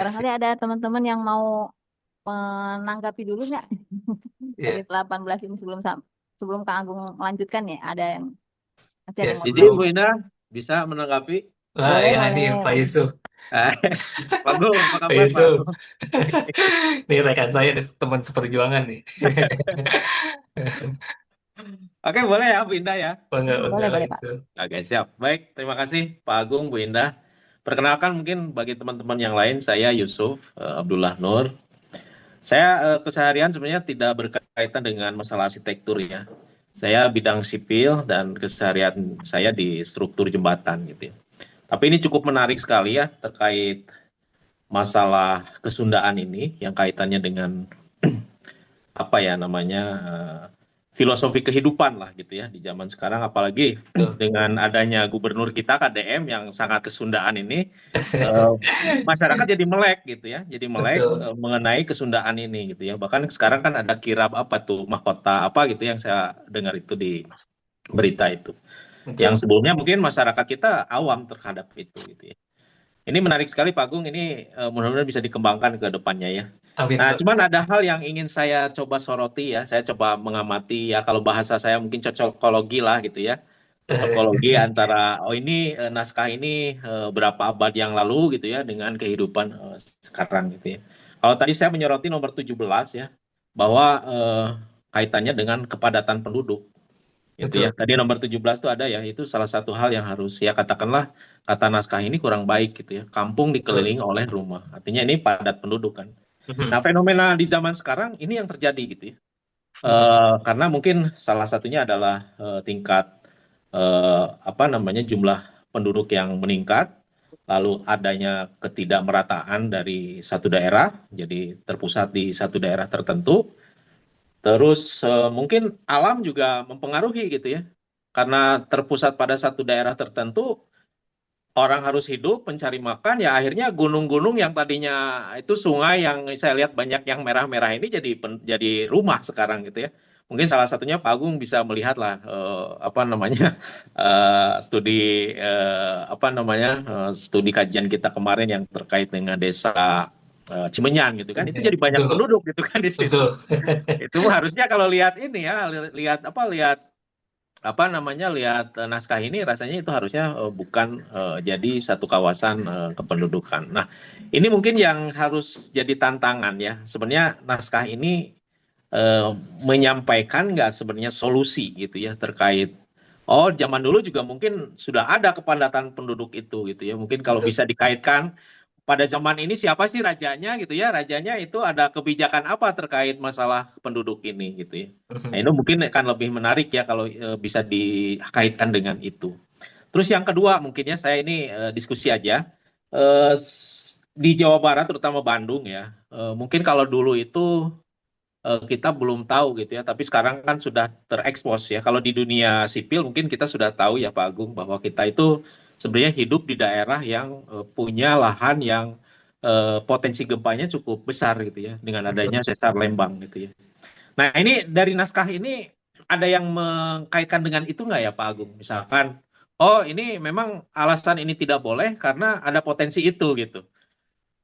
Barangkali Asik. ada teman-teman yang mau menanggapi dulu nggak dari Ya, 18 ini sebelum Kak Agung melanjutkan ya. Ada yang masih ada ya yang mau Jadi sebelum. Bu ditanyakan. Indah bisa menanggapi. Wah, Boleh, ya ini Pak boleh. Yusuf. Pak Agung, apa Pak kabar Pak Yusuf. Agung? Ini rekan saya, nih, teman seperjuangan nih. Oke, boleh ya Bu Indah ya. Bangga Boleh, Pak boleh, Pak. Yusuf. Oke, siap. Baik, terima kasih Pak Agung, Bu Indah. Perkenalkan mungkin bagi teman-teman yang lain, saya Yusuf Abdullah Nur. Saya keseharian sebenarnya tidak berkaitan dengan masalah arsitektur ya. Saya bidang sipil dan keseharian saya di struktur jembatan gitu ya. Tapi ini cukup menarik sekali ya terkait masalah kesundaan ini yang kaitannya dengan apa ya namanya filosofi kehidupan lah gitu ya di zaman sekarang, apalagi Betul. dengan adanya gubernur kita KDM yang sangat kesundaan ini, eh, masyarakat jadi melek gitu ya, jadi melek Betul. mengenai kesundaan ini gitu ya. Bahkan sekarang kan ada kirab apa tuh mahkota apa gitu yang saya dengar itu di berita itu, yang Betul. sebelumnya mungkin masyarakat kita awam terhadap itu gitu ya. Ini menarik sekali Pak Agung, ini mudah-mudahan bisa dikembangkan ke depannya ya. Amin, Nah, Pak. cuman ada hal yang ingin saya coba soroti ya, saya coba mengamati ya, kalau bahasa saya mungkin cocokologi lah gitu ya. Cocokologi antara, oh ini naskah ini berapa abad yang lalu gitu ya, dengan kehidupan sekarang gitu ya. Kalau tadi saya menyoroti nomor 17 ya, bahwa kaitannya dengan kepadatan penduduk gitu ya. Betul. Tadi nomor 17 itu ada ya, itu salah satu hal yang harus ya katakanlah kata naskah ini kurang baik gitu ya. Kampung Betul. dikelilingi oleh rumah. Artinya ini padat penduduk kan. Nah, Mhm. fenomena di zaman sekarang ini yang terjadi gitu ya. Karena mungkin salah satunya adalah tingkat apa namanya jumlah penduduk yang meningkat, lalu adanya ketidakmerataan dari satu daerah, jadi terpusat di satu daerah tertentu. Terus mungkin alam juga mempengaruhi gitu ya. Karena terpusat pada satu daerah tertentu, orang harus hidup, mencari makan, ya akhirnya gunung-gunung yang tadinya itu sungai yang saya lihat banyak yang merah-merah ini jadi rumah sekarang gitu ya. Mungkin salah satunya Pak Agung bisa melihat lah apa namanya studi apa namanya studi kajian kita kemarin yang terkait dengan desa Cimenyan gitu kan, itu jadi banyak Betul, Pak. penduduk gitu kan di situ. Betul. Itu harusnya kalau lihat ini ya, lihat apa namanya, lihat naskah ini rasanya itu harusnya bukan jadi satu kawasan kependudukan. Nah, ini mungkin yang harus jadi tantangan ya. Sebenarnya naskah ini eh, menyampaikan nggak sebenarnya solusi gitu ya terkait. Oh, zaman dulu juga mungkin sudah ada kepadatan penduduk itu gitu ya. Mungkin kalau Betul. bisa dikaitkan pada zaman ini siapa sih rajanya gitu ya? Rajanya itu ada kebijakan apa terkait masalah penduduk ini gitu ya. Nah, Mhm. itu mungkin akan lebih menarik ya kalau bisa dikaitkan dengan itu. Terus yang kedua mungkin ya, saya ini diskusi aja. Di Jawa Barat terutama Bandung ya. Mungkin kalau dulu itu kita belum tahu gitu ya, tapi sekarang kan sudah terekspos ya. Kalau di dunia sipil mungkin kita sudah tahu ya Pak Agung, bahwa kita itu sebenarnya hidup di daerah yang punya lahan yang potensi gempanya cukup besar gitu ya, dengan adanya Betul. sesar Lembang gitu ya. Nah, ini dari naskah ini ada yang mengkaitkan dengan itu nggak ya Pak Agung? Misalkan, oh ini memang alasan ini tidak boleh karena ada potensi itu gitu.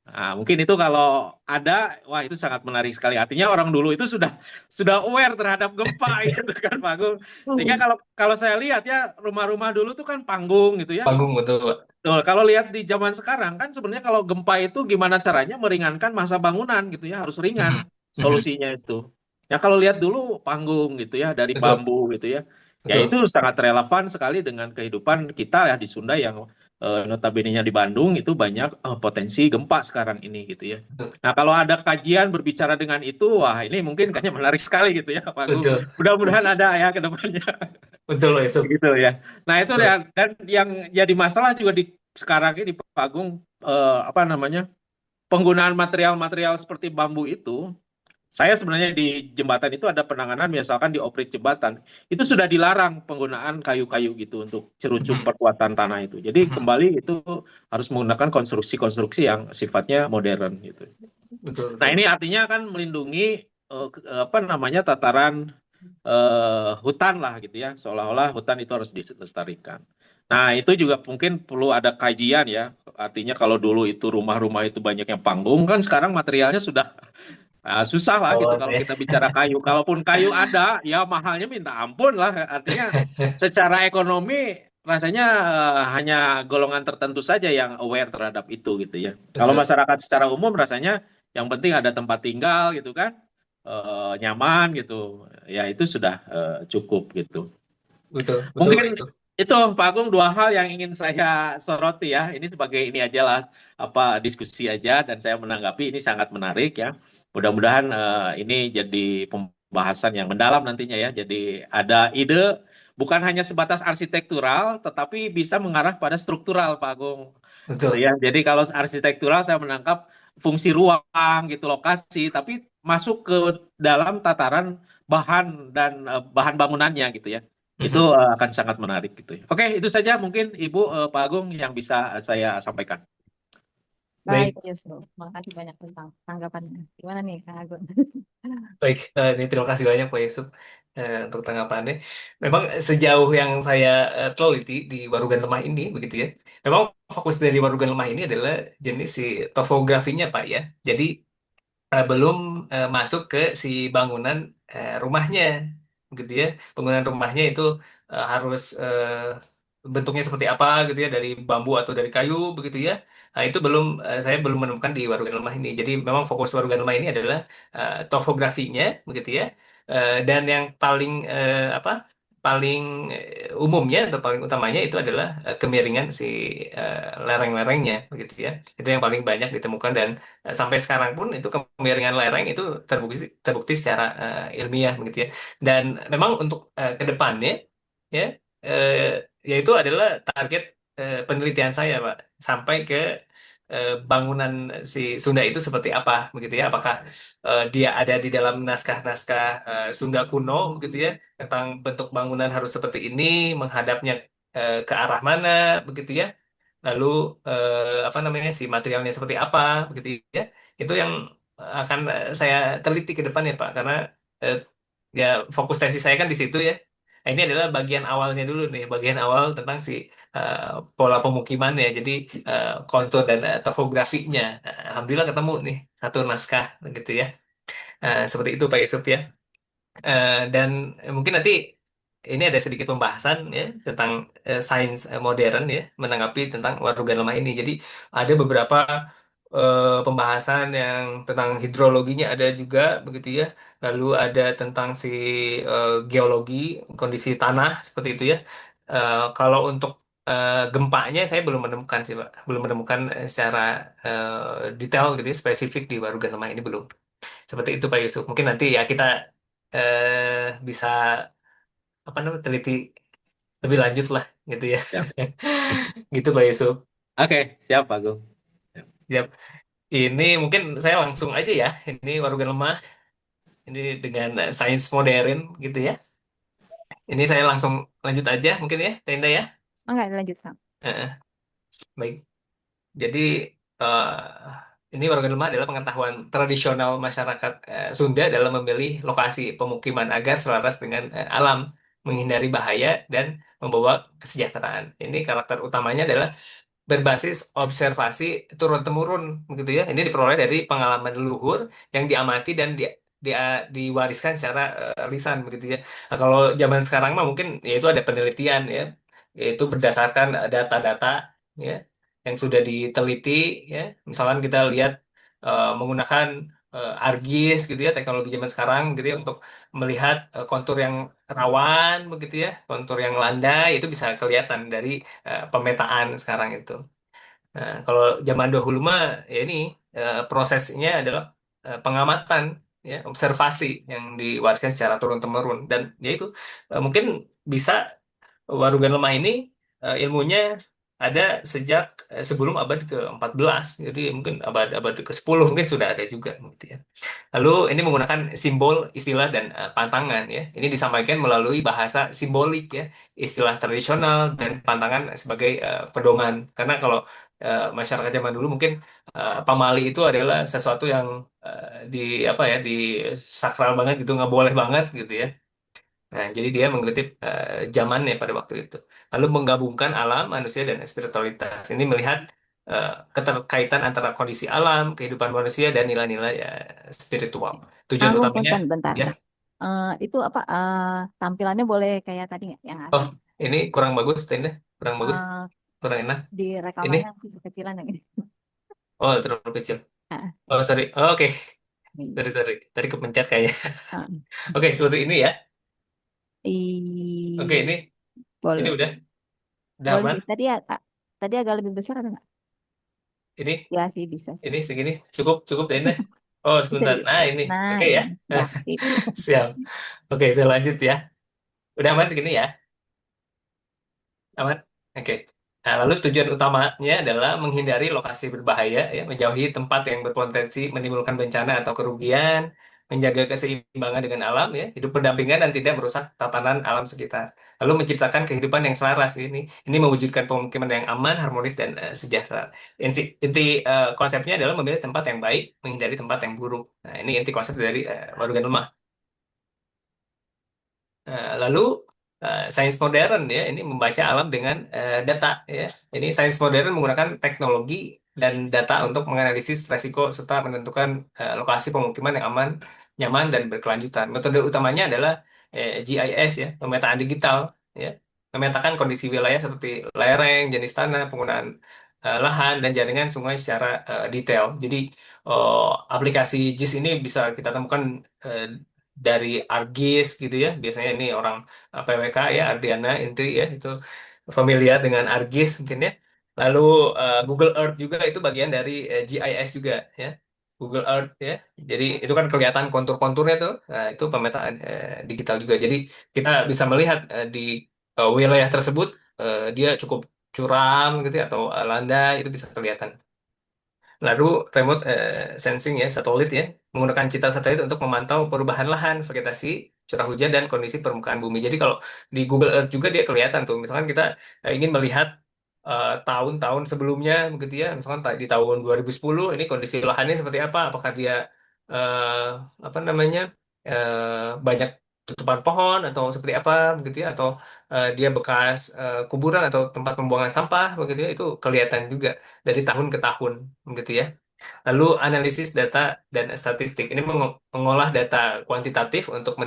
Nah, mungkin itu kalau ada, wah itu sangat menarik sekali. Artinya orang dulu itu sudah aware terhadap gempa gitu kan Pak Agung. Sehingga kalau kalau saya lihat ya, rumah-rumah dulu tuh kan panggung gitu ya. Panggung, betul, Pak. Tuh, kalau lihat di zaman sekarang kan sebenarnya kalau gempa itu gimana caranya meringankan masa bangunan gitu ya, harus ringan Mhm. Mhm. solusinya itu. Ya kalau lihat dulu panggung gitu ya dari Betul. bambu gitu ya. Ya itu Betul. sangat relevan sekali dengan kehidupan kita ya di Sunda yang notabene-nya di Bandung itu banyak potensi gempa sekarang ini gitu ya. Betul. Nah, kalau ada kajian berbicara dengan itu, wah ini mungkin kayaknya menarik sekali gitu ya Pak Agung. Betul. Mudah-mudahan ada ya ke depannya. Betul, Pak Yusuf. Gitu ya. Nah, itu ya, Betul. dan yang jadi masalah juga di sekarang ini Pak Agung, apa namanya, penggunaan material-material seperti bambu itu. Saya sebenarnya di jembatan itu ada penanganan, misalkan di operate jembatan itu sudah dilarang penggunaan kayu-kayu gitu untuk cerucuk Mhm. perkuatan tanah itu. Jadi Mhm. kembali itu harus menggunakan konstruksi-konstruksi yang sifatnya modern gitu. Betul, Nah, betul, ini Pak. artinya kan melindungi apa namanya tataran hutan lah gitu ya, seolah-olah hutan itu harus dilestarikan. Nah, itu juga mungkin perlu ada kajian ya. Artinya kalau dulu itu rumah-rumah itu banyak yang panggung, kan sekarang materialnya sudah susah lah gitu Pohon kalau ya. kita bicara kayu. Kalaupun kayu ada, ya mahalnya minta ampun lah. Artinya secara ekonomi rasanya hanya golongan tertentu saja yang aware terhadap itu gitu ya. Kalau Betul, masyarakat secara umum rasanya yang penting ada tempat tinggal gitu kan, nyaman gitu. Ya itu sudah cukup gitu. betul, betul Pak Mungkin Yusuf. itu Pak Agung dua hal yang ingin saya soroti ya. Ini sebagai ini aja lah apa diskusi aja dan saya menanggapi ini sangat menarik ya. Mudah-mudahan ini jadi pembahasan yang mendalam nantinya ya. Jadi ada ide bukan hanya sebatas arsitektural tetapi bisa mengarah pada struktural Pak Agung. Gitu Betul. ya. Jadi kalau arsitektural saya menangkap fungsi ruang gitu lokasi tapi masuk ke dalam tataran bahan dan bahan bangunannya gitu ya. Itu Mhm. akan sangat menarik gitu ya. Oke, itu saja mungkin Ibu Pak Agung yang bisa saya sampaikan. Baik, Baik, Pak Yusuf. Makasih banyak tentang tanggapannya. Gimana nih, Kak Agun? baik. Ini terima kasih banyak Pak Yusuf untuk tanggapannya. Memang sejauh yang saya teliti di Warugan Lemah ini, begitu ya. Memang fokus dari Warugan Lemah ini adalah jenis si topografinya Pak ya. Jadi belum masuk ke si bangunan rumahnya, gitu ya. Bangunan rumahnya itu harus bentuknya seperti apa, gitu ya, dari bambu atau dari kayu, begitu ya. Nah, itu belum saya belum menemukan di Warugan Lemah ini. Jadi memang fokus Warugan Lemah ini adalah topografinya, begitu ya. Dan yang paling apa? Paling umumnya atau paling utamanya itu adalah kemiringan si lereng-lerengnya, begitu ya. Itu yang paling banyak ditemukan dan sampai sekarang pun itu kemiringan lereng itu terbukti secara ilmiah begitu ya. Dan memang untuk ke depannya ya yaitu adalah target penelitian saya Pak sampai ke bangunan si Sunda itu seperti apa begitu ya. Apakah dia ada di dalam naskah-naskah Sunda kuno begitu ya tentang bentuk bangunan harus seperti ini menghadapnya ke arah mana begitu ya. Lalu apa namanya si materialnya seperti apa begitu ya. Itu yang akan saya teliti ke depan ya Pak karena eh, ya fokus tesis saya kan di situ ya. Nah, ini adalah bagian awalnya dulu nih, bagian awal tentang si eh, pola pemukiman ya. Jadi kontur dan topografinya. Nah, alhamdulillah ketemu nih satu naskah gitu ya. Seperti itu Pak Yusuf ya. Dan mungkin nanti ini ada sedikit pembahasan ya tentang sains modern ya menanggapi tentang warugan lemah ini. Jadi ada beberapa pembahasan yang tentang hidrologinya ada juga begitu ya. Lalu ada tentang si geologi kondisi tanah seperti itu ya. Kalau untuk gempanya saya belum menemukan sih Pak, belum menemukan secara detail gitu ya, spesifik di warugan lemah ini belum. Seperti itu Pak Yusuf. Mungkin nanti ya kita bisa apa namanya teliti lebih lanjut lah gitu ya. Ya. Gitu Pak Yusuf. Oke, siap Pak Agung. Ya. Yap. Ini mungkin saya langsung aja ya. Ini Warugan Lemah. Ini dengan sains modern gitu ya. Ini saya langsung lanjut aja mungkin ya, Tenda ya. Enggak, lanjut, Sam. Baik. Jadi ini Warugan Lemah adalah pengetahuan tradisional masyarakat Sunda dalam memilih lokasi pemukiman agar selaras dengan alam, menghindari bahaya dan membawa kesejahteraan. Ini karakter utamanya adalah berbasis observasi turun-temurun begitu ya. Ini diperoleh dari pengalaman leluhur yang diamati dan diwariskan secara lisan begitu ya. Nah, kalau zaman sekarang mah mungkin yaitu ada penelitian ya, yaitu berdasarkan data-data ya yang sudah diteliti ya. Misalkan kita lihat menggunakan ArcGIS gitu ya, teknologi zaman sekarang gitu ya untuk melihat kontur yang rawan begitu ya, kontur yang landai itu bisa kelihatan dari pemetaan sekarang itu. Nah, kalau zaman dahulu mah ya ini prosesnya adalah pengamatan ya, observasi yang diwariskan secara turun-temurun dan ya itu mungkin bisa Warugan Lemah ini ilmunya ada sejak sebelum abad ke-14. Jadi mungkin abad ke-10 mungkin sudah ada juga gitu ya. Lalu ini menggunakan simbol, istilah dan pantangan ya. Ini disampaikan melalui bahasa simbolik ya, istilah tradisional dan pantangan sebagai pedoman. Karena kalau masyarakat zaman dulu mungkin pamali itu adalah sesuatu yang di apa ya, di sakral banget gitu, nggak boleh banget gitu ya. Nah, jadi dia mengutip zamannya pada waktu itu. Lalu menggabungkan alam, manusia, dan spiritualitas. Ini melihat keterkaitan antara kondisi alam, kehidupan manusia, dan nilai-nilai spiritual. Tujuan utamanya, Bentar. ya. Itu apa? Tampilannya boleh kayak tadi nggak? Yang Oh, ini kurang bagus, Tenda. Kurang bagus, eh, kurang enak. di Ini, rekamannya kecilan yang ini. oh, terlalu kecil. Ah, Oh, sorry. Oh, oke. ini. Sorry. Tadi kepencet kayaknya. Ah, Oke, seperti ini ya. Oke, i ini boleh. udah Boleh. aman. Tadi agak lebih besar ada nggak? Ini, Ya sih bisa sih. segini. Cukup, Tenda. Oh, Bisa sebentar. juga. Nah, ini. Nah Oke ya. ini ya sip. Siap. Oke, saya lanjut ya. Udah aman segini ya? Aman? Oke. Nah, lalu tujuan utamanya adalah menghindari lokasi berbahaya, ya, menjauhi tempat yang berpotensi menimbulkan bencana atau kerugian, menjaga keseimbangan dengan alam, ya, hidup berdampingan dan tidak merusak tatanan alam sekitar. Lalu menciptakan kehidupan yang selaras. Ini mewujudkan pemukiman yang aman, harmonis dan sejahtera. Inti konsepnya adalah memilih tempat yang baik, menghindari tempat yang buruk. Nah, ini inti konsep dari Warugan Lemah. Lalu sains modern ya ini membaca alam dengan data ya. Ini sains modern menggunakan teknologi dan data untuk menganalisis resiko serta menentukan lokasi pemukiman yang aman, nyaman dan berkelanjutan. Metode utamanya adalah GIS ya, pemetaan digital ya. Memetakan kondisi wilayah seperti lereng, jenis tanah, penggunaan lahan dan jaringan sungai secara detail. Jadi aplikasi GIS ini bisa kita temukan dari ArcGIS gitu ya. Biasanya ini orang PWK ya, Ardiana Intri ya, itu familiar dengan ArcGIS mungkin ya. Lalu Google Earth juga itu bagian dari GIS juga ya. Google Earth ya. Jadi itu kan kelihatan kontur-konturnya tuh. Nah, itu pemetaan digital juga. Jadi kita bisa melihat di wilayah tersebut dia cukup curam gitu ya atau landai itu bisa kelihatan. Lalu remote sensing ya, satelit ya, menggunakan citra satelit untuk memantau perubahan lahan, vegetasi, curah hujan, dan kondisi permukaan bumi. Jadi kalau di Google Earth juga dia kelihatan tuh. Misalkan kita ingin melihat tahun-tahun sebelumnya, begitu ya. Misalkan di tahun 2010 ini kondisi lahannya seperti apa? Apakah dia eh, apa namanya banyak tutupan pohon atau seperti apa, begitu ya? Atau dia bekas kuburan atau tempat pembuangan sampah, begitu ya? Itu kelihatan juga dari tahun ke tahun begitu ya. Lalu analisis data dan statistik ini mengolah data kuantitatif untuk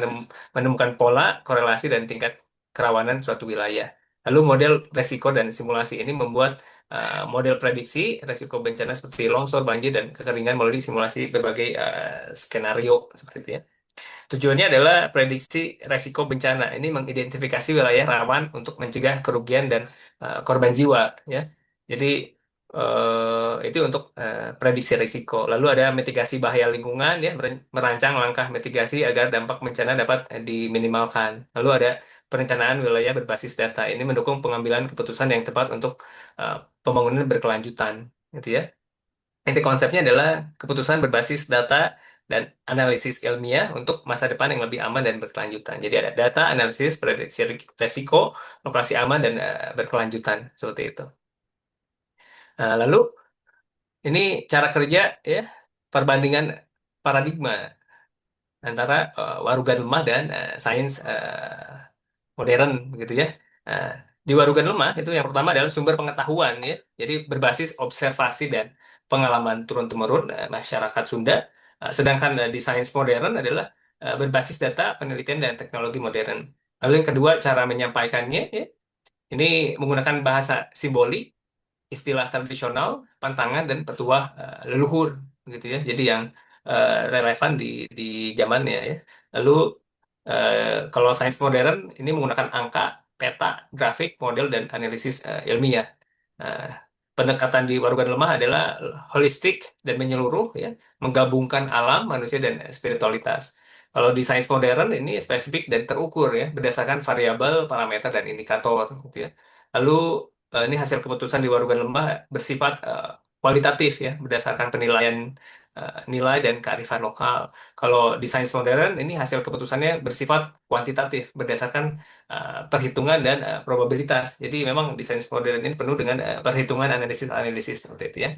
menemukan pola, korelasi dan tingkat kerawanan suatu wilayah. Lalu model resiko dan simulasi ini membuat model prediksi resiko bencana seperti longsor, banjir dan kekeringan melalui simulasi berbagai skenario seperti itu ya. Tujuannya adalah prediksi resiko bencana. Ini mengidentifikasi wilayah rawan untuk mencegah kerugian dan korban jiwa, ya. Jadi itu untuk prediksi risiko. Lalu ada mitigasi bahaya lingkungan, ya, merancang langkah mitigasi agar dampak bencana dapat diminimalkan. Lalu ada perencanaan wilayah berbasis data. Ini mendukung pengambilan keputusan yang tepat untuk pembangunan berkelanjutan, gitu ya. Inti konsepnya adalah keputusan berbasis data dan analisis ilmiah untuk masa depan yang lebih aman dan berkelanjutan. Jadi ada data, analisis, prediksi resiko, lokasi aman, dan berkelanjutan. Seperti itu. Nah, lalu ini cara kerja ya, perbandingan paradigma antara warugan lemah dan sains modern begitu ya. Nah, di warugan lemah itu yang pertama adalah sumber pengetahuan ya. Jadi berbasis observasi dan pengalaman turun-temurun masyarakat Sunda. Sedangkan di sains modern adalah berbasis data, penelitian dan teknologi modern. Lalu yang kedua cara menyampaikannya ya. Ini menggunakan bahasa simbolik, istilah tradisional, pantangan dan petuah leluhur gitu ya. Jadi yang relevan di zamannya ya. Lalu kalau sains modern ini menggunakan angka, peta, grafik, model dan analisis ilmiah. Nah, pendekatan di warugan lemah adalah holistik dan menyeluruh ya, menggabungkan alam, manusia dan spiritualitas. Kalau di sains modern ini spesifik dan terukur ya, berdasarkan variabel, parameter dan indikator gitu ya. Lalu ini hasil keputusan di warugan lemah bersifat kualitatif ya, berdasarkan penilaian nilai dan kearifan lokal. Kalau di sains modern ini hasil keputusannya bersifat kuantitatif, berdasarkan perhitungan dan probabilitas. Jadi memang di sains modern ini penuh dengan perhitungan analisis-analisis seperti itu ya.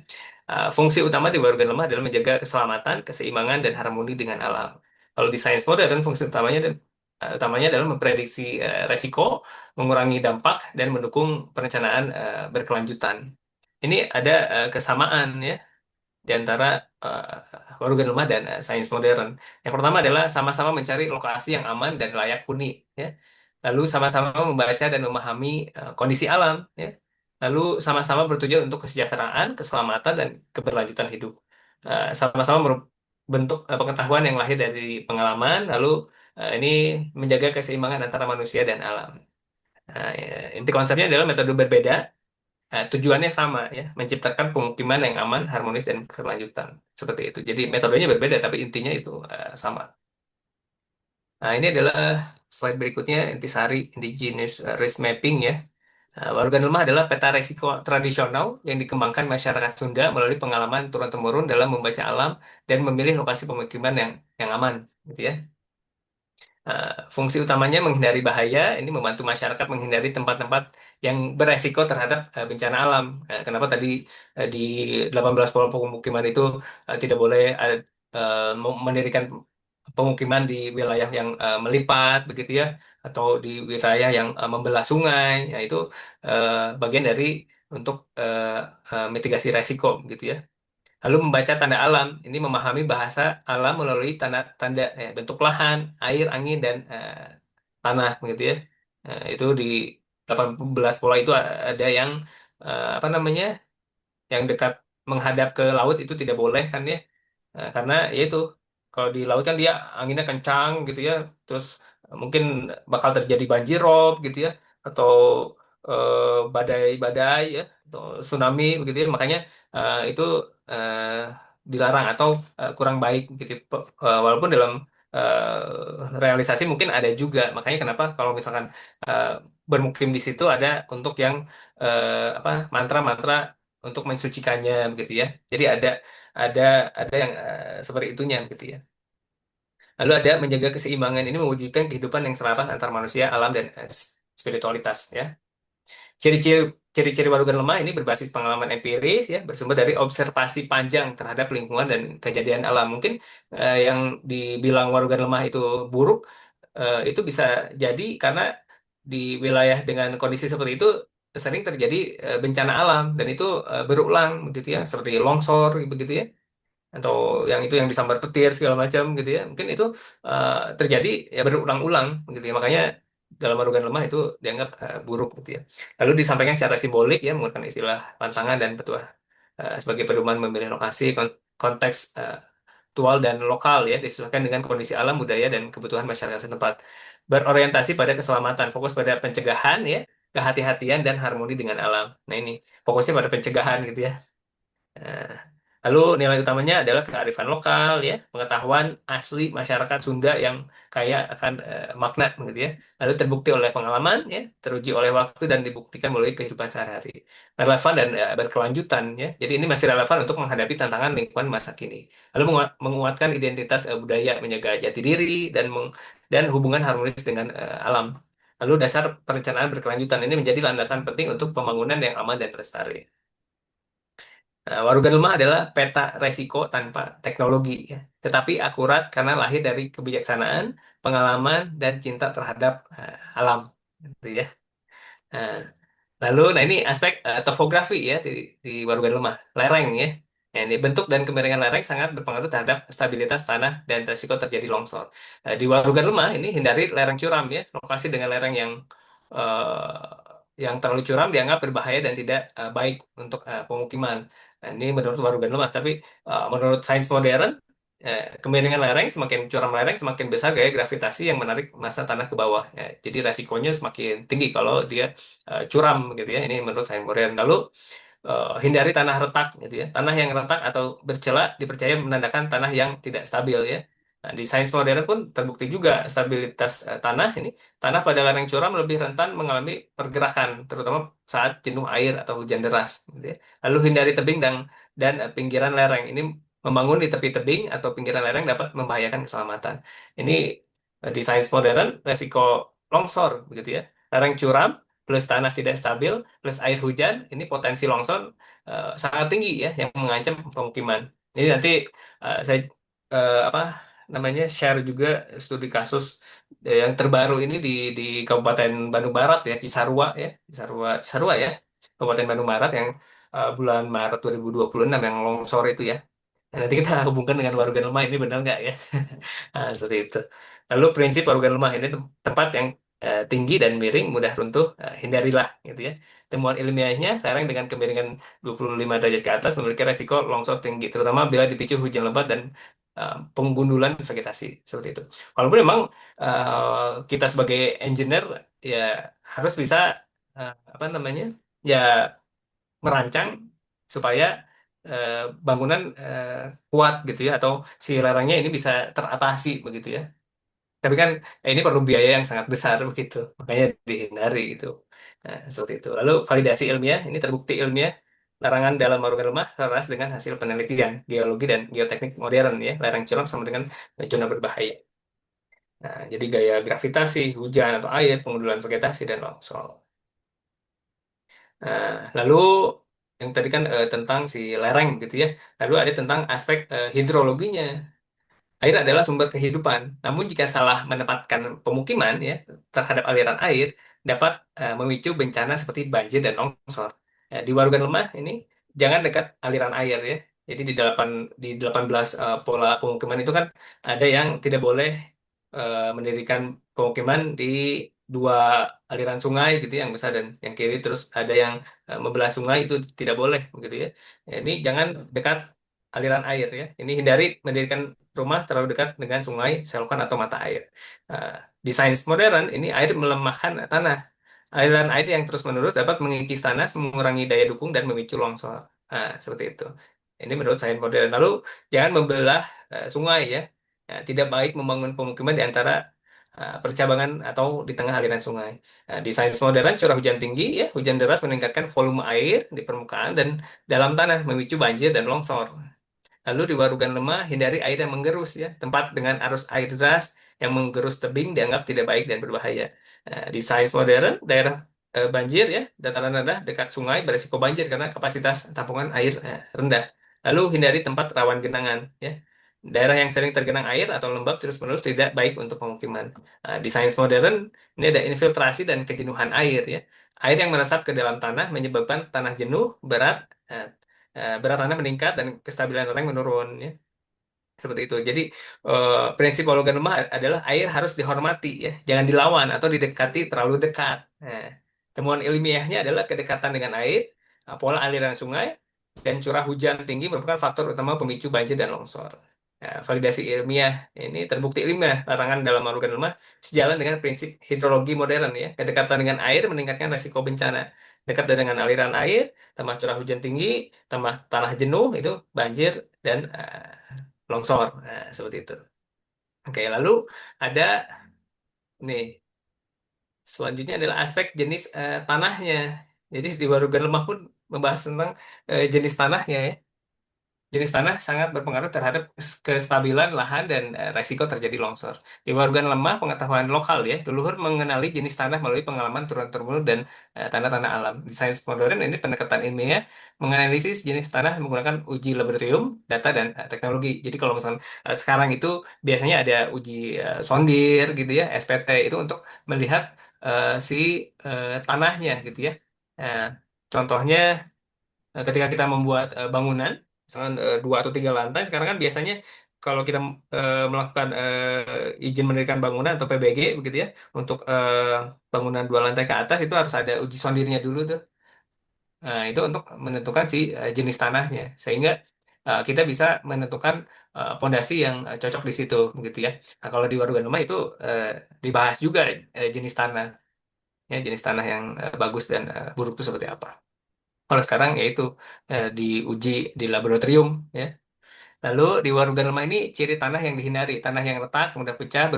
Fungsi utama di warugan lemah adalah menjaga keselamatan, keseimbangan dan harmoni dengan alam. Kalau di sains modern fungsi utamanya utamanya adalah memprediksi resiko, mengurangi dampak, dan mendukung perencanaan berkelanjutan. Ini ada kesamaan ya di antara warugan lemah dan sains modern. Yang pertama adalah sama-sama mencari lokasi yang aman dan layak huni, ya. Lalu sama-sama membaca dan memahami kondisi alam, ya. Lalu sama-sama bertujuan untuk kesejahteraan, keselamatan, dan keberlanjutan hidup. Sama-sama bentuk pengetahuan yang lahir dari pengalaman, lalu ini menjaga keseimbangan antara manusia dan alam. Inti konsepnya adalah metode berbeda. Tujuannya sama ya, menciptakan pemukiman yang aman, harmonis dan berkelanjutan. Seperti itu. Jadi metodenya berbeda tapi intinya itu sama. Nah, ini adalah slide berikutnya intisari indigenous risk mapping ya. Warugan lemah adalah peta risiko tradisional yang dikembangkan masyarakat Sunda melalui pengalaman turun-temurun dalam membaca alam dan memilih lokasi pemukiman yang aman, gitu ya. Fungsi utamanya menghindari bahaya, ini membantu masyarakat menghindari tempat-tempat yang beresiko terhadap bencana alam. Kenapa tadi di 18 pulau pemukiman itu tidak boleh mendirikan pemukiman di wilayah yang melipat, begitu ya, atau di wilayah yang membelah sungai, ya itu bagian dari untuk mitigasi resiko, gitu ya. Lalu membaca tanda alam, ini memahami bahasa alam melalui tanda bentuk lahan, air, angin, dan tanah, begitu ya. Itu di 18 pulau itu ada yang apa namanya, yang dekat menghadap ke laut itu tidak boleh kan ya. Karena ya itu kalau di laut kan dia anginnya kencang gitu ya, terus mungkin bakal terjadi banjir rob gitu ya, atau badai-badai ya, atau tsunami begitu ya. Makanya itu dilarang atau kurang baik gitu. Walaupun dalam realisasi mungkin ada juga. Makanya kenapa kalau misalkan eh, bermukim di situ ada untuk yang apa mantra-mantra untuk mensucikannya begitu ya. Jadi ada ada yang seperti itunya gitu ya. Lalu ada menjaga keseimbangan, ini mewujudkan kehidupan yang selaras antara manusia, alam, dan spiritualitas ya. Ciri-ciri ciri-ciri warugan lemah ini berbasis pengalaman empiris ya, bersumber dari observasi panjang terhadap lingkungan dan kejadian alam. Mungkin yang dibilang warugan lemah itu buruk, itu bisa jadi karena di wilayah dengan kondisi seperti itu sering terjadi bencana alam dan itu berulang begitu ya, seperti longsor begitu ya, atau yang itu yang disambar petir segala macam gitu ya, mungkin itu terjadi ya berulang-ulang gitu ya, makanya dalam warugan lemah itu dianggap buruk gitu ya. Lalu disampaikan secara simbolik ya, menggunakan istilah pantangan dan petua sebagai pedoman memilih lokasi, konteks aktual dan lokal ya, disesuaikan dengan kondisi alam, budaya, dan kebutuhan masyarakat setempat. Berorientasi pada keselamatan, fokus pada pencegahan ya, kehati-hatian dan harmoni dengan alam. Nah ini fokusnya pada pencegahan gitu ya. Nah, lalu nilai utamanya adalah kearifan lokal ya, pengetahuan asli masyarakat Sunda yang kaya akan makna gitu ya. Lalu terbukti oleh pengalaman ya, teruji oleh waktu dan dibuktikan melalui kehidupan sehari-hari. Relevan dan berkelanjutan ya. Jadi ini masih relevan untuk menghadapi tantangan lingkungan masa kini. Lalu menguatkan identitas budaya, menjaga jati diri dan hubungan harmonis dengan alam. Lalu dasar perencanaan berkelanjutan ini menjadi landasan penting untuk pembangunan yang aman dan lestari. Nah, warugan lemah adalah peta resiko tanpa teknologi, ya. Tetapi akurat karena lahir dari kebijaksanaan, pengalaman, dan cinta terhadap alam. Gitu ya. Nah, lalu, nah ini aspek topografi ya di warugan lemah, lereng ya. Nah, ini bentuk dan kemiringan lereng sangat berpengaruh terhadap stabilitas tanah dan resiko terjadi longsor. Di warugan lemah ini hindari lereng curam ya, lokasi dengan lereng yang terlalu curam dianggap berbahaya dan tidak baik untuk pemukiman. Nah, ini menurut warugan lemah, tapi menurut sains modern, kemiringan lereng semakin curam lereng semakin besar gaya gravitasi yang menarik massa tanah ke bawah. Ya, jadi resikonya semakin tinggi kalau dia curam gitu ya. Ini menurut sains modern. Lalu hindari tanah retak gitu ya. Tanah yang retak atau bercela dipercaya menandakan tanah yang tidak stabil ya. Nah, di sains modern pun terbukti juga stabilitas tanah ini. Tanah pada lereng curam lebih rentan mengalami pergerakan, terutama saat jenuh air atau hujan deras. Gitu ya. Lalu hindari tebing dan pinggiran lereng. Ini membangun di tepi tebing atau pinggiran lereng dapat membahayakan keselamatan. Ini di sains modern resiko longsor begitu ya. Lereng curam plus tanah tidak stabil plus air hujan, ini potensi longsor sangat tinggi ya yang mengancam pemukiman. Jadi nanti saya apa namanya share juga studi kasus yang terbaru ini di Kabupaten Bandung Barat ya, Cisarua ya, Kabupaten Bandung Barat yang bulan Maret 2026 yang longsor itu ya. Nah, nanti kita hubungkan dengan warugan lemah ini benar nggak ya? Nah, seperti itu. Lalu prinsip warugan lemah ini tempat yang tinggi dan miring, mudah runtuh, hindarilah gitu ya. Temuan ilmiahnya, lereng dengan kemiringan 25 derajat ke atas memiliki resiko longsor tinggi, terutama bila dipicu hujan lebat dan penggundulan vegetasi seperti itu. Walaupun memang kita sebagai engineer ya harus bisa apa namanya ya merancang supaya bangunan kuat gitu ya atau si lerengnya ini bisa teratasi begitu ya. Tapi kan ini perlu biaya yang sangat besar begitu, makanya dihindari gitu. Nah, seperti itu. Lalu validasi ilmiah, ini terbukti ilmiah larangan dalam organ lemah selaras dengan hasil penelitian geologi dan geoteknik modern ya. Lereng curam sama dengan zona berbahaya. Nah, jadi gaya gravitasi, hujan atau air, pengundulan vegetasi dan longsor. Nah, lalu yang tadi kan tentang si lereng gitu ya. Lalu ada tentang aspek hidrologinya. Air adalah sumber kehidupan. Namun jika salah menempatkan pemukiman ya terhadap aliran air dapat memicu bencana seperti banjir dan longsor. Ya, di Warugan Lemah ini jangan dekat aliran air ya. Jadi di 18 pola pemukiman itu kan ada yang tidak boleh mendirikan pemukiman di dua aliran sungai gitu ya, yang besar dan yang kiri, terus ada yang membelah sungai itu tidak boleh begitu ya. Ya, ini jangan dekat aliran air ya. Ini hindari mendirikan rumah terlalu dekat dengan sungai, selokan atau mata air. Nah, di sains modern ini air melemahkan tanah. Aliran air yang terus-menerus dapat mengikis tanah, mengurangi daya dukung dan memicu longsor. Nah, seperti itu. Ini menurut sains modern. Lalu jangan membelah sungai ya. Nah, tidak baik membangun pemukiman di antara percabangan atau di tengah aliran sungai. Nah, di sains modern, curah hujan tinggi ya, hujan deras meningkatkan volume air di permukaan dan dalam tanah, memicu banjir dan longsor. Lalu di Warugan Lemah, hindari air yang menggerus ya. Tempat dengan arus air deras yang menggerus tebing dianggap tidak baik dan berbahaya. Nah, di sains modern, daerah banjir ya, dataran rendah dekat sungai beresiko banjir karena kapasitas tampungan air rendah. Lalu hindari tempat rawan genangan ya. Daerah yang sering tergenang air atau lembab terus-menerus tidak baik untuk pemukiman. Nah, di sains modern, ini ada infiltrasi dan kejenuhan air ya. Air yang meresap ke dalam tanah menyebabkan tanah jenuh, berat tanah meningkat dan kestabilan lereng menurun ya. Seperti itu. Jadi prinsip organ lemah adalah air harus dihormati ya, jangan dilawan atau didekati terlalu dekat. Nah, temuan ilmiahnya adalah kedekatan dengan air, pola aliran sungai, dan curah hujan tinggi merupakan faktor utama pemicu banjir dan longsor. Nah, validasi ilmiah ini terbukti ilmiah larangan dalam organ lemah sejalan dengan prinsip hidrologi modern ya. Kedekatan dengan air meningkatkan resiko bencana. Dekat dengan aliran air, tambah curah hujan tinggi, tambah tanah jenuh itu banjir dan longsor. Nah, seperti itu. Oke, lalu ada nih selanjutnya adalah aspek jenis tanahnya. Jadi di Warugan Lemah pun membahas tentang jenis tanahnya ya. Jenis tanah sangat berpengaruh terhadap kestabilan lahan dan resiko terjadi longsor. Di Warugan Lemah, pengetahuan lokal ya, leluhur mengenali jenis tanah melalui pengalaman turun-temurun dan tanah-tanah alam. Di sains modern ini pendekatan ilmiah menganalisis jenis tanah menggunakan uji laboratorium, data dan teknologi. Jadi kalau misalnya sekarang itu biasanya ada uji sondir gitu ya, SPT itu untuk melihat si tanahnya gitu ya. Nah, contohnya ketika kita membuat bangunan, misalkan 2 atau 3 lantai, sekarang kan biasanya kalau kita melakukan izin mendirikan bangunan atau PBG begitu ya, untuk bangunan 2 lantai ke atas itu harus ada uji sondirnya dulu tuh. Nah, itu untuk menentukan si jenis tanahnya, sehingga kita bisa menentukan pondasi yang cocok di situ begitu ya. Nah, kalau di Warugan Rumah itu dibahas juga jenis tanah, ya jenis tanah yang bagus dan buruk itu seperti apa. Kalau sekarang yaitu diuji di laboratorium ya. Lalu di Warugan Lemah ini ciri tanah yang dihindari, tanah yang retak, mudah pecah,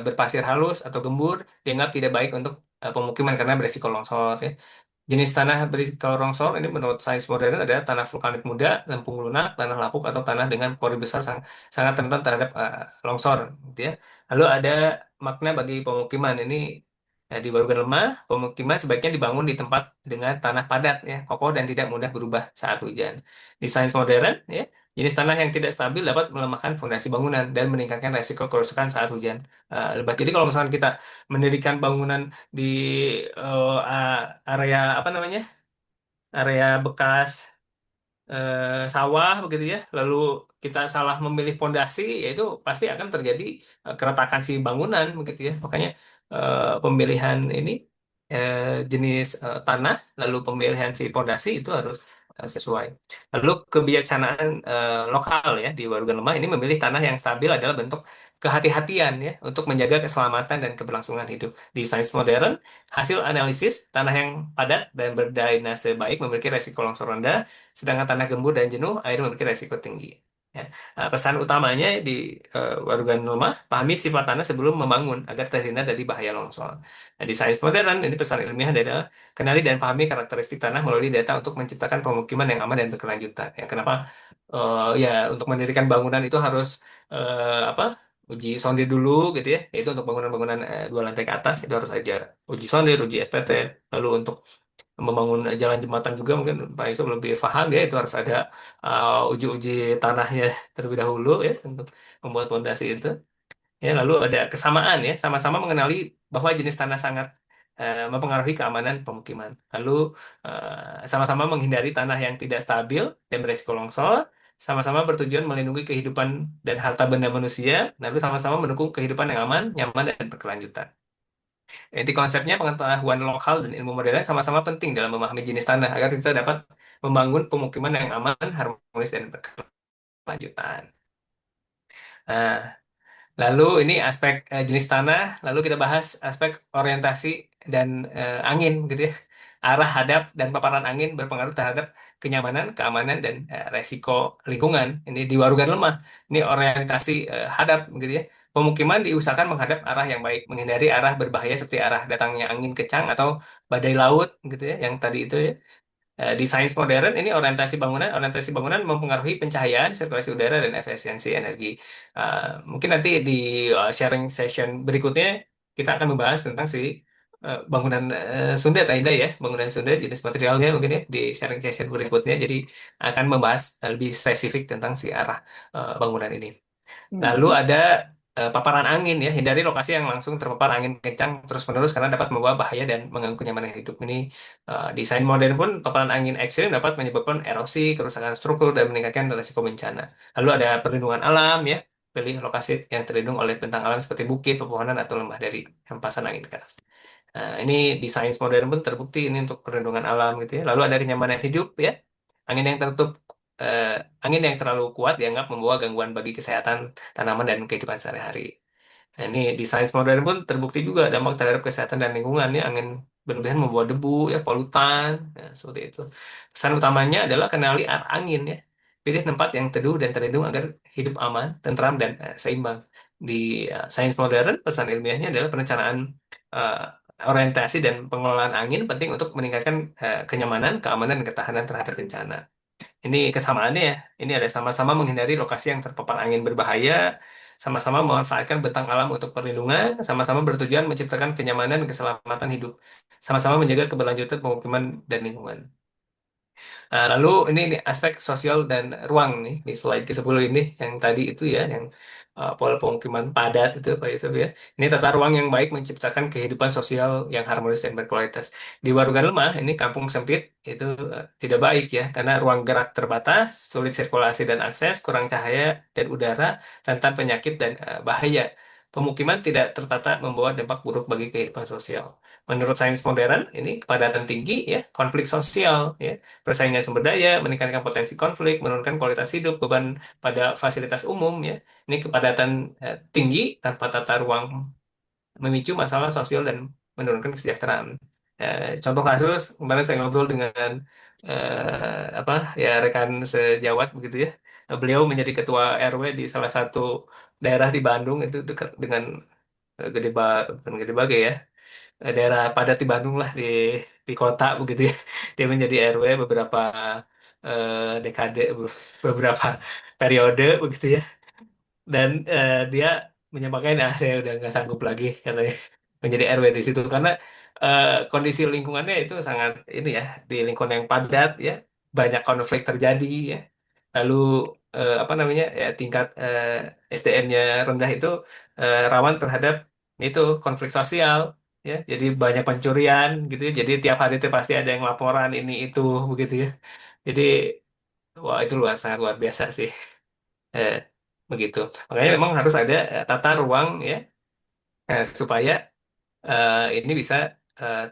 berpasir halus atau gembur dianggap tidak baik untuk pemukiman karena beresiko longsor ya. Jenis tanah berisiko longsor ini menurut sains modern adalah tanah vulkanik muda, lempung lunak, tanah lapuk atau tanah dengan pori besar sangat rentan terhadap longsor gitu ya. Lalu ada makna bagi pemukiman ini di Warugan Lemah, pemukiman sebaiknya dibangun di tempat dengan tanah padat ya, kokoh dan tidak mudah berubah saat hujan. Di sains modern ya, Jenis tanah yang tidak stabil dapat melemahkan fondasi bangunan dan meningkatkan resiko kerusakan saat hujan lebat. Jadi kalau misalkan kita mendirikan bangunan di area apa namanya, area bekas sawah begitu ya, lalu kita salah memilih pondasi, yaitu pasti akan terjadi keretakan si bangunan begitu ya. Makanya pemilihan ini jenis tanah, lalu pemilihan si pondasi itu harus sesuai. Lalu kebijaksanaan lokal ya di Warugan Lemah ini memilih tanah yang stabil adalah bentuk kehati-hatian ya untuk menjaga keselamatan dan keberlangsungan hidup. Di sains modern, hasil analisis tanah yang padat dan berdrainase baik memiliki resiko longsor rendah, sedangkan tanah gembur dan jenuh, air memiliki resiko tinggi. Ya. Nah, pesan utamanya di Warugan Lemah, pahami sifat tanah sebelum membangun agar terhindar dari bahaya longsor. Nah, di sains modern, ini pesan ilmiah adalah kenali dan pahami karakteristik tanah melalui data untuk menciptakan pemukiman yang aman dan berkelanjutan. Ya, kenapa? Ya, untuk mendirikan bangunan itu harus apa? Uji sondir dulu gitu ya. Itu untuk bangunan-bangunan 2 lantai ke atas itu harus aja uji sondir, uji SPT. Lalu untuk membangun jalan jembatan juga mungkin Pak Yusuf lebih paham ya, itu harus ada uji-uji tanahnya terlebih dahulu ya untuk membuat fondasi itu. Ya, lalu ada kesamaan ya, sama-sama mengenali bahwa jenis tanah sangat mempengaruhi keamanan pemukiman. Lalu sama-sama menghindari tanah yang tidak stabil dan beresiko longsor, sama-sama bertujuan melindungi kehidupan dan harta benda manusia, lalu sama-sama mendukung kehidupan yang aman, nyaman, dan berkelanjutan. Inti konsepnya pengetahuan lokal dan ilmu modern sama-sama penting dalam memahami jenis tanah agar kita dapat membangun pemukiman yang aman, harmonis, dan berkelanjutan. Nah, lalu ini aspek jenis tanah, lalu kita bahas aspek orientasi dan angin gitu ya. Arah hadap dan paparan angin berpengaruh terhadap kenyamanan, keamanan, dan resiko lingkungan. Ini di Warugan Lemah. Ini orientasi hadap gitu ya. Pemukiman diusahakan menghadap arah yang baik, menghindari arah berbahaya seperti arah datangnya angin kencang atau badai laut gitu ya, yang tadi itu ya. Di sains modern ini orientasi bangunan mempengaruhi pencahayaan, sirkulasi udara, dan efisiensi energi. Mungkin nanti di sharing session berikutnya kita akan membahas tentang si bangunan Sunda Taida ya, bangunan Sunda jenis materialnya mungkin ya di sharing session berikutnya. Jadi akan membahas lebih spesifik tentang si arah bangunan ini. Lalu Hmm. ada paparan angin ya, hindari lokasi yang langsung terpapar angin kencang terus-menerus karena dapat membawa bahaya dan mengganggu kenyamanan hidup. Ini desain modern pun paparan angin ekstrim dapat menyebabkan erosi, kerusakan struktur, dan meningkatkan risiko bencana. Lalu ada perlindungan alam ya, pilih lokasi yang terlindung oleh bentang alam seperti bukit, pepohonan, atau lembah dari hempasan angin keras. Ini di sains modern pun terbukti ini untuk perlindungan alam gitu ya. Lalu ada kenyamanan hidup ya. Angin yang tertutup eh, angin yang terlalu kuat dianggap membawa gangguan bagi kesehatan tanaman dan kehidupan sehari-hari. Nah, ini di sains modern pun terbukti juga dampak terhadap kesehatan dan lingkungan ya. Angin berlebihan membawa debu ya, polutan, ya, seperti itu. Pesan utamanya adalah kenali arah angin ya. Pilih tempat yang teduh dan terlindung agar hidup aman, tentram, dan seimbang. Di sains modern, pesan ilmiahnya adalah perencanaan eh, orientasi dan pengelolaan angin penting untuk meningkatkan kenyamanan, keamanan, dan ketahanan terhadap bencana. Ini kesamaannya ya. Ini ada sama-sama menghindari lokasi yang terpapar angin berbahaya, sama-sama memanfaatkan bentang alam untuk perlindungan, sama-sama bertujuan menciptakan kenyamanan dan keselamatan hidup, sama-sama menjaga keberlanjutan pemukiman dan lingkungan. Nah, lalu ini aspek sosial dan ruang nih di slide ke-10 ini yang tadi itu ya yang pola pemukiman padat itu Pak Yusuf ya. Ini tata ruang yang baik menciptakan kehidupan sosial yang harmonis dan berkualitas. Di Warugan Lemah ini kampung sempit itu tidak baik ya karena ruang gerak terbatas, sulit sirkulasi dan akses, kurang cahaya dan udara, rentan penyakit dan bahaya. Pemukiman tidak tertata membawa dampak buruk bagi kehidupan sosial. Menurut sains modern, ini kepadatan tinggi ya, konflik sosial ya, persaingan sumber daya, meningkatkan potensi konflik, menurunkan kualitas hidup, beban pada fasilitas umum ya. Ini kepadatan tinggi tanpa tata ruang memicu masalah sosial dan menurunkan kesejahteraan. Contoh kasus kemarin saya ngobrol dengan apa ya rekan sejawat begitu ya. Beliau menjadi ketua RW di salah satu daerah di Bandung itu dekat dengan bukan Gede Bage ya, daerah padat di Bandung lah di kota begitu ya. Dia menjadi RW beberapa dekade, beberapa periode begitu ya. Dan dia menyampaikan, saya udah nggak sanggup lagi karena menjadi RW di situ karena kondisi lingkungannya itu sangat ini ya, di lingkungan yang padat ya, banyak konflik terjadi ya. lalu apa namanya ya tingkat SDM-nya rendah itu rawan terhadap itu konflik sosial ya. Jadi banyak pencurian gitu ya. Jadi tiap hari itu pasti ada yang laporan ini itu begitu ya. Jadi wah itu sangat luar biasa sih. Eh, begitu. Makanya memang harus ada tata ruang ya supaya ini bisa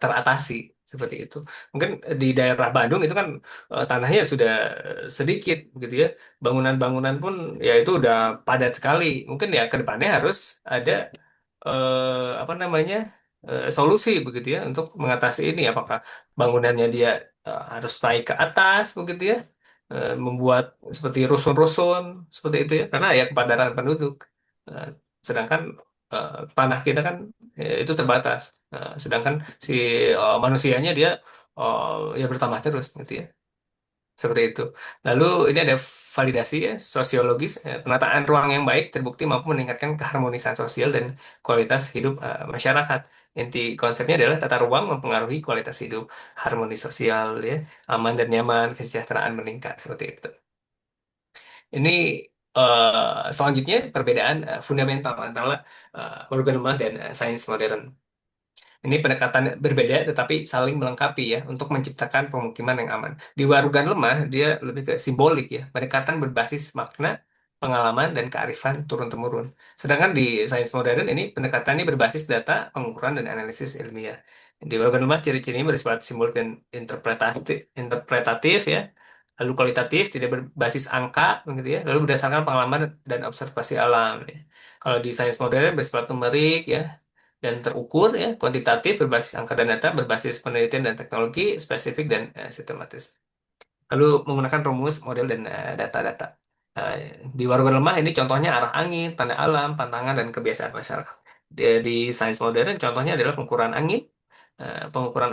teratasi seperti itu. Mungkin di daerah Bandung itu kan tanahnya sudah sedikit begitu ya. Bangunan-bangunan pun ya itu udah padat sekali. Mungkin ya ke depannya harus ada apa namanya solusi begitu ya untuk mengatasi ini. Apakah bangunannya dia harus naik ke atas begitu ya, membuat seperti rusun-rusun seperti itu ya, karena ya kepadatan penduduk. Eh, sedangkan tanah kita kan itu terbatas. Sedangkan si manusianya dia ya bertambah terus gitu ya. Seperti itu. Lalu ini ada validasi ya, sosiologis. Penataan ruang yang baik terbukti mampu meningkatkan keharmonisan sosial dan kualitas hidup masyarakat. Inti konsepnya adalah tata ruang mempengaruhi kualitas hidup, harmoni sosial ya, aman dan nyaman, kesejahteraan meningkat seperti itu. Ini selanjutnya perbedaan fundamental antara organ lemah dan sains modern. Ini pendekatan berbeda tetapi saling melengkapi ya untuk menciptakan pemukiman yang aman. Di Warugan Lemah dia lebih ke simbolik ya, pendekatan berbasis makna, pengalaman dan kearifan turun-temurun. Sedangkan di sains modern ini pendekatannya berbasis data, pengukuran dan analisis ilmiah. Di Warugan Lemah ciri-cirinya bersifat simbolik dan interpretatif ya. Lalu kualitatif, tidak berbasis angka, begitu ya. Lalu berdasarkan pengalaman dan observasi alam. Ya. Kalau di sains modern bersifat numerik ya, dan terukur ya, kuantitatif berbasis angka dan data, berbasis penelitian dan teknologi, spesifik dan sistematis. Lalu menggunakan rumus, model dan data-data. Di warga lemah ini contohnya arah angin, tanda alam, pantangan dan kebiasaan masyarakat. Di sains modern contohnya adalah pengukuran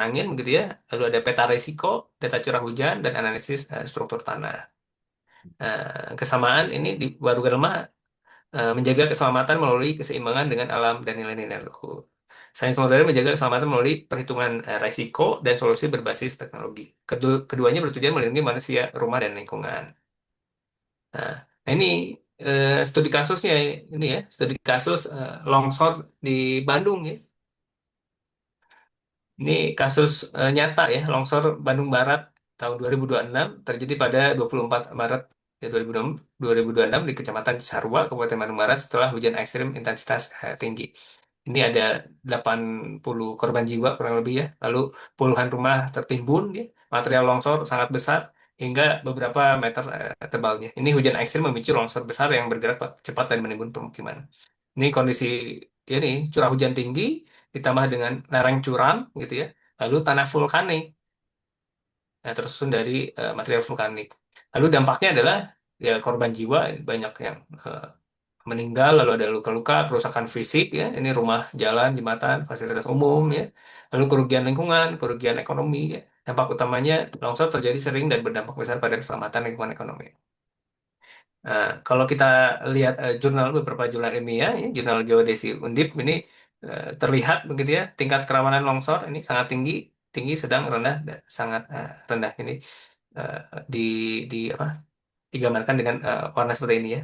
angin begitu ya. Lalu ada peta risiko, data curah hujan dan analisis struktur tanah. Kesamaan ini di warga lemah menjaga keselamatan melalui keseimbangan dengan alam dan nilai-nilai luhur. Sains modern menjaga keselamatan melalui perhitungan resiko dan solusi berbasis teknologi. Keduanya bertujuan melindungi manusia, rumah, dan lingkungan. Nah, nah ini studi kasusnya ini ya, studi kasus longsor di Bandung ya. Ini kasus nyata ya, longsor Bandung Barat tahun 2026 terjadi pada 24 Maret ya, 2026 di Kecamatan Cisarua, Kabupaten Bandung Barat setelah hujan ekstrim intensitas tinggi. Ini ada 80 korban jiwa kurang lebih ya, lalu puluhan rumah tertimbun ya, material longsor sangat besar hingga beberapa meter tebalnya. Ini hujan ekstrim memicu longsor besar yang bergerak cepat dan menimbun pemukiman. Ini kondisi ini curah hujan tinggi ditambah dengan lereng curam gitu ya. Lalu tanah vulkanik tersusun dari material vulkanik. Lalu dampaknya adalah ya korban jiwa banyak yang meninggal, lalu ada luka-luka, kerusakan fisik ya. Ini rumah, jalan, jembatan, fasilitas umum ya. Lalu kerugian lingkungan, kerugian ekonomi ya. Dampak utamanya longsor terjadi sering dan berdampak besar pada keselamatan lingkungan ekonomi. Nah, kalau kita lihat beberapa jurnal ilmiah, ya, jurnal geodesi Undip ini terlihat begitu ya, tingkat kerawanan longsor ini sangat tinggi, tinggi, sedang, rendah, dan sangat rendah ini eh, di apa digambarkan dengan warna seperti ini ya.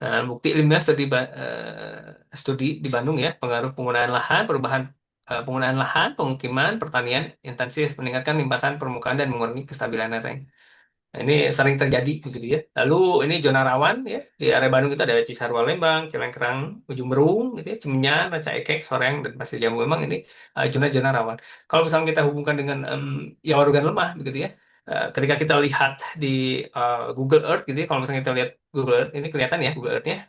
Nah, bukti ilmiah studi di Bandung ya, pengaruh penggunaan lahan, perubahan penggunaan lahan, pemukiman, pertanian intensif meningkatkan limpasan permukaan dan mengurangi kestabilan lereng. Nah, ini sering terjadi gitu ya. Lalu ini zona rawan ya. Di area Bandung itu ada Cisarua Lembang, Cilengkrang, Ujung Berung, gitu ya, Cimenyan, Ranca Ekek, Soreng, dan Pasir Jambu. Memang ini zona-zona rawan. Kalau misalnya kita hubungkan dengan yang organ lemah begitu ya. Ketika kita lihat di Google Earth gitu ya, kalau misalnya kita lihat Google Earth, ini kelihatan ya Google Earth-nya.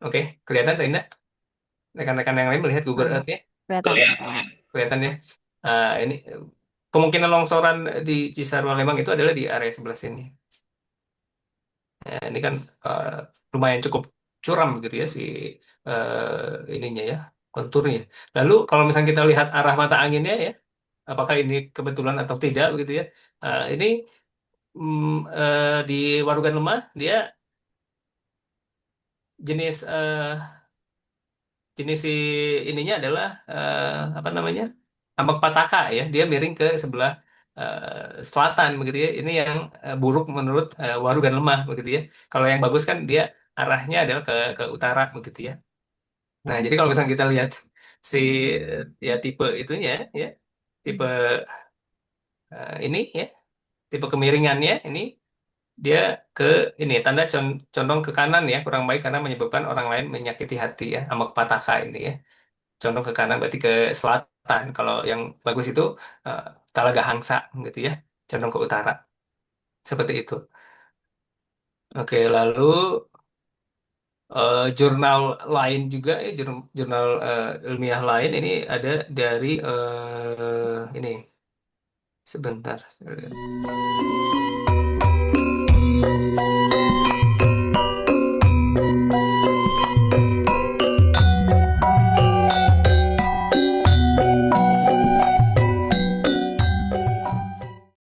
Oke, kelihatan tuh Indah. Rekan-rekan yang lain melihat Google Hmm, Earth-nya. kelihatan. Kelihatan ya. Ini kemungkinan longsoran di Cisarua Lembang itu adalah di area sebelah sini. Ini kan eh, lumayan cukup curam gitu ya si ininya ya konturnya. Lalu kalau misalnya kita lihat arah mata anginnya ya, apakah ini kebetulan atau tidak begitu ya? Ini di Warugan Lemah dia jenis jenis si ininya adalah apa namanya tambak pataka ya. Dia miring ke sebelah selatan begitu ya. Ini yang buruk menurut Waru dan Lemah begitu ya. Kalau yang bagus kan dia arahnya adalah ke utara begitu ya. Nah, jadi kalau misalnya kita lihat si ya tipe itunya ya, tipe ini ya, tipe kemiringannya ini dia ke ini tanda condong ke kanan ya, kurang baik karena menyebabkan orang lain menyakiti hati ya, ambakpataka ini ya. Condong ke kanan berarti ke selatan. Kalau yang bagus itu eh, Talaga Hangsa gitu ya, condong ke utara. Seperti itu. Oke, lalu jurnal lain juga ya, jurnal ilmiah lain ini ada dari ini sebentar.